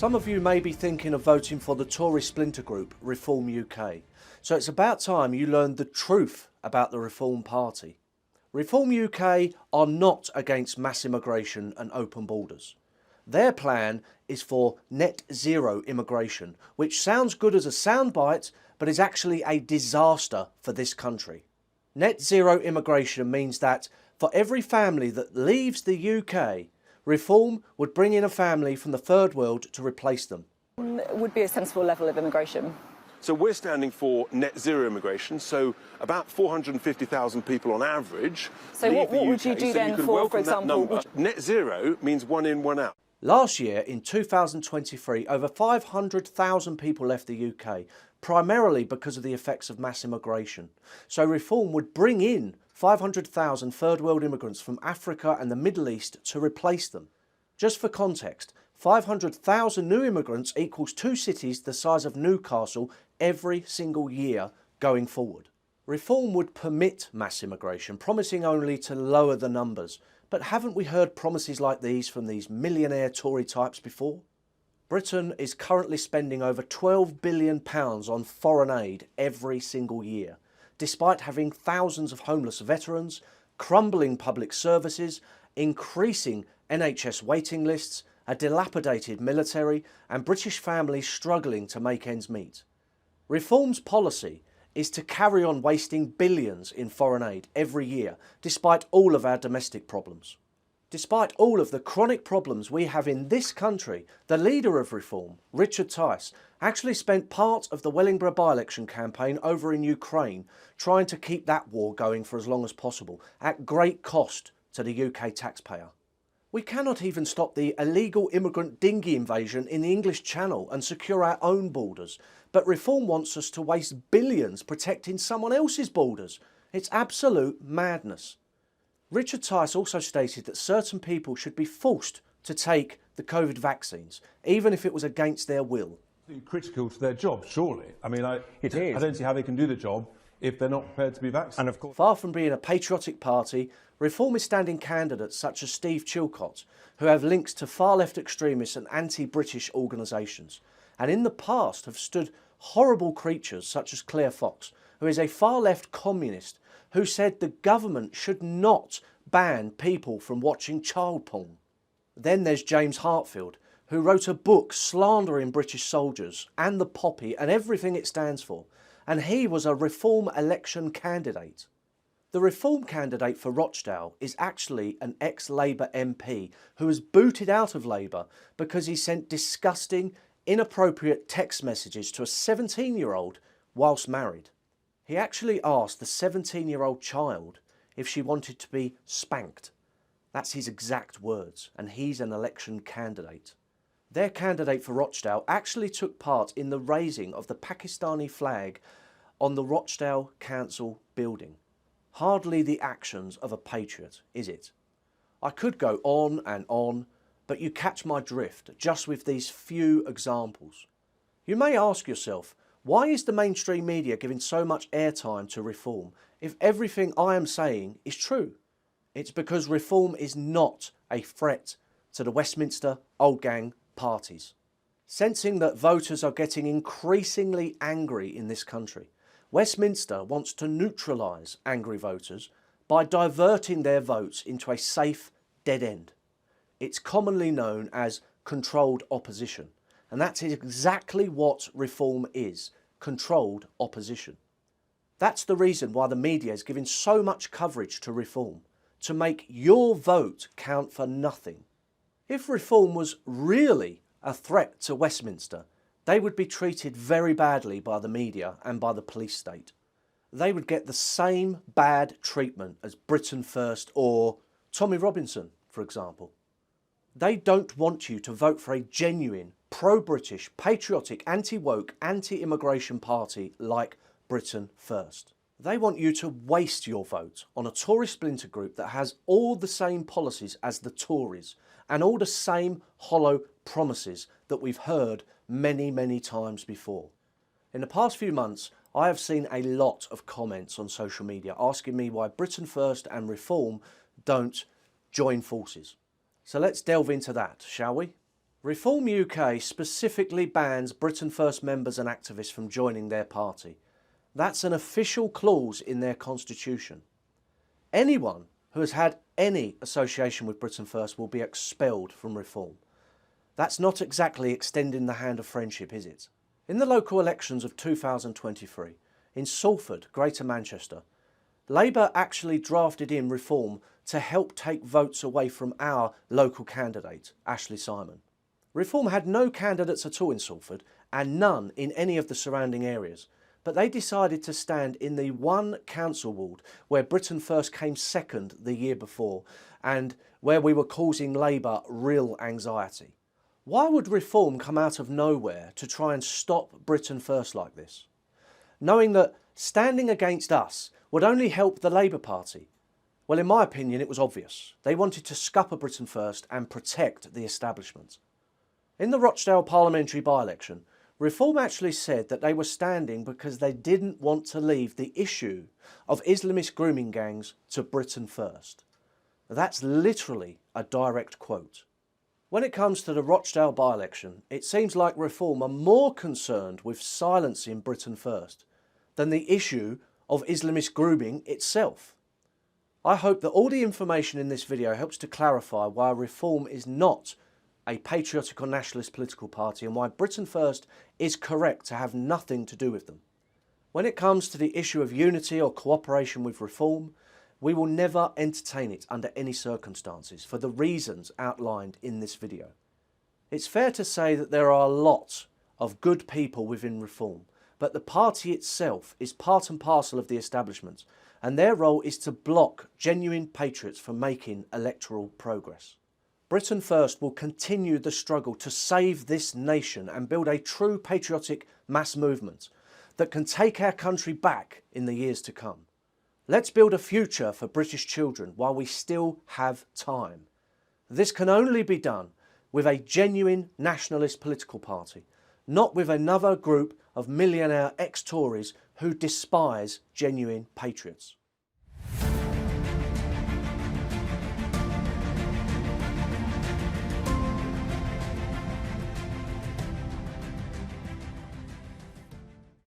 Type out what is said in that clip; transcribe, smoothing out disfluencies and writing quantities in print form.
Some of you may be thinking of voting for the Tory splinter group, Reform UK. So it's about time you learned the truth about the Reform Party. Reform UK are not against mass immigration and open borders. Their plan is for net zero immigration, which sounds good as a soundbite, but is actually a disaster for this country. Net zero immigration means that for every family that leaves the UK, Reform would bring in a family from the third world to replace them. Would be a sensible level of immigration. So we're standing for net zero immigration, so about 450,000 people on average. So what would you do then for example... Net zero means one in, one out. Last year, in 2023, over 500,000 people left the UK, primarily because of the effects of mass immigration. So Reform would bring in 500,000 third world immigrants from Africa and the Middle East to replace them. Just for context, 500,000 new immigrants equals 2 cities the size of Newcastle every single year going forward. Reform would permit mass immigration, promising only to lower the numbers. But haven't we heard promises like these from these millionaire Tory types before? Britain is currently spending over £12 billion on foreign aid every single year, despite having thousands of homeless veterans, crumbling public services, increasing NHS waiting lists, a dilapidated military, and British families struggling to make ends meet. Reform's policy is to carry on wasting billions in foreign aid every year, despite all of our domestic problems. Despite all of the chronic problems we have in this country, the leader of Reform, Richard Tice, actually spent part of the Wellingborough by-election campaign over in Ukraine, trying to keep that war going for as long as possible, at great cost to the UK taxpayer. We cannot even stop the illegal immigrant dinghy invasion in the English Channel and secure our own borders, but Reform wants us to waste billions protecting someone else's borders. It's absolute madness. Richard Tice also stated that certain people should be forced to take the COVID vaccines, even if it was against their will. Critical to their job, surely. I mean, I don't see how they can do the job if they're not prepared to be vaccinated. And of course, far from being a patriotic party, Reform is standing candidates such as Steve Chilcot, who have links to far-left extremists and anti-British organisations, and in the past have stood horrible creatures such as Claire Fox, who is a far-left communist who said the government should not ban people from watching child porn. Then there's James Hartfield, who wrote a book slandering British soldiers and the poppy and everything it stands for, and he was a Reform election candidate. The Reform candidate for Rochdale is actually an ex-Labour MP who was booted out of Labour because he sent disgusting, inappropriate text messages to a 17-year-old whilst married. He actually asked the 17-year-old child if she wanted to be spanked. That's his exact words, and he's an election candidate. Their candidate for Rochdale actually took part in the raising of the Pakistani flag on the Rochdale Council building. Hardly the actions of a patriot, is it? I could go on, but you catch my drift just with these few examples. You may ask yourself, why is the mainstream media giving so much airtime to Reform if everything I am saying is true? It's because Reform is not a threat to the Westminster old gang parties. Sensing that voters are getting increasingly angry in this country, Westminster wants to neutralise angry voters by diverting their votes into a safe dead end. It's commonly known as controlled opposition, and that's exactly what Reform is, controlled opposition. That's the reason why the media is giving so much coverage to Reform, to make your vote count for nothing. If Reform was really a threat to Westminster, they would be treated very badly by the media and by the police state. They would get the same bad treatment as Britain First or Tommy Robinson, for example. They don't want you to vote for a genuine, pro-British, patriotic, anti-woke, anti-immigration party like Britain First. They want you to waste your vote on a Tory splinter group that has all the same policies as the Tories and all the same hollow promises that we've heard many, many times before. In the past few months, I have seen a lot of comments on social media asking me why Britain First and Reform don't join forces. So let's delve into that, shall we? Reform UK specifically bans Britain First members and activists from joining their party. That's an official clause in their constitution. Anyone who has had any association with Britain First will be expelled from Reform. That's not exactly extending the hand of friendship, is it? In the local elections of 2023, in Salford, Greater Manchester, Labour actually drafted in Reform to help take votes away from our local candidate, Ashley Simon. Reform had no candidates at all in Salford and none in any of the surrounding areas, but they decided to stand in the one council ward where Britain First came second the year before and where we were causing Labour real anxiety. Why would Reform come out of nowhere to try and stop Britain First like this, knowing that standing against us would only help the Labour Party? Well, in my opinion, it was obvious. They wanted to scupper Britain First and protect the establishment. In the Rochdale parliamentary by-election, Reform actually said that they were standing because they didn't want to leave the issue of Islamist grooming gangs to Britain First. That's literally a direct quote. When it comes to the Rochdale by-election, it seems like Reform are more concerned with silencing Britain First than the issue of Islamist grooming itself. I hope that all the information in this video helps to clarify why Reform is not a patriotic or nationalist political party and why Britain First is correct to have nothing to do with them. When it comes to the issue of unity or cooperation with Reform, we will never entertain it under any circumstances for the reasons outlined in this video. It's fair to say that there are a lot of good people within Reform, but the party itself is part and parcel of the establishment, and their role is to block genuine patriots from making electoral progress. Britain First will continue the struggle to save this nation and build a true patriotic mass movement that can take our country back in the years to come. Let's build a future for British children while we still have time. This can only be done with a genuine nationalist political party, not with another group of millionaire ex-Tories who despise genuine patriots.